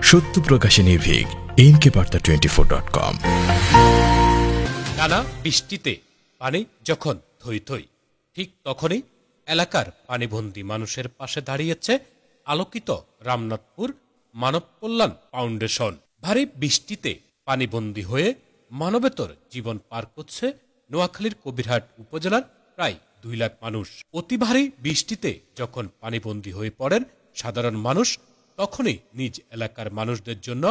সত্য প্রকাশে নির্ভীক nkbarta24.com। টানা বৃষ্টিতে পানি যখন থই থই, ঠিক তখনই এলাকার পানিবন্দী মানুষের পাশে দাঁড়িয়েছে আলোকিত রামনাথপুর মানব কল্যাণ ফাউন্ডেশন। ভারী বৃষ্টিতে পানিবন্দী হয়ে মানবেতর জীবন পার করছে নোয়াখালীর কবিরহাট উপজেলার প্রায় 2 লাখ মানুষ। অতি ভারী বৃষ্টিতে যখন পানিবন্দী হয়ে পড়েন সাধারণ মানুষ, তখনই নিজ এলাকার মানুষদের জন্য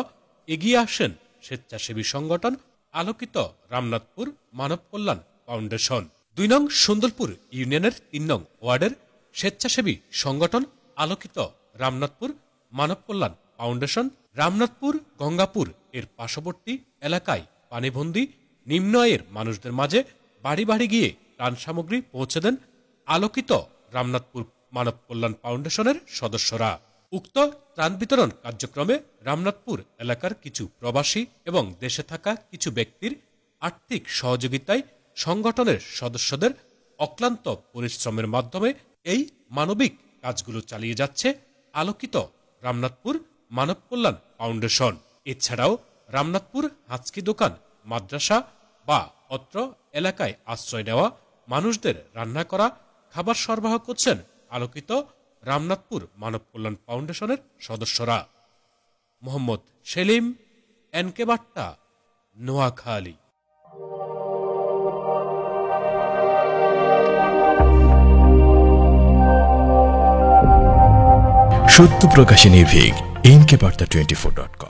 এগিয়ে আসেন স্বেচ্ছাসেবী সংগঠন আলোকিত রামনাথপুর মানব কল্যাণ ফাউন্ডেশন। 2 নং সুন্দরপুর ইউনিয়নের 3 নং ওয়ার্ডের স্বেচ্ছাসেবী সংগঠন আলোকিত রামনাথপুর মানব কল্যাণ ফাউন্ডেশন রামনাথপুর গঙ্গাপুর এর পার্শ্ববর্তী এলাকায় পানিবন্দী নিম্ন আয়ের মানুষদের মাঝে বাড়ি বাড়ি গিয়ে ত্রাণ সামগ্রী পৌঁছে দেন আলোকিত রামনাথপুর মানব কল্যাণ ফাউন্ডেশনের সদস্যরা। উক্ত ত্রাণ বিতরণ কার্যক্রমে রামনাথপুর এলাকার কিছু প্রবাসী এবং দেশে থাকা কিছু ব্যক্তির আর্থিক সহযোগিতায় সংগঠনের সদস্যদের অক্লান্ত পরিশ্রমের মাধ্যমে এই মানবিক কাজগুলো চালিয়ে যাচ্ছে আলোকিত রামনাথপুর মানব কল্যাণ ফাউন্ডেশন। এছাড়াও রামনাথপুর হাঁচকি দোকান, মাদ্রাসা বা অত্র এলাকায় আশ্রয় নেওয়া মানুষদের রান্না করা খাবার সরবরাহ করছেন আলোকিত রামনাথপুর মানব কল্যাণ ফাউন্ডেশনের সদস্যরা। মোহাম্মদ সেলিম, nkbarta, নোয়াখালী। সত্য প্রকাশে নির্ভীক nkbarta24.com।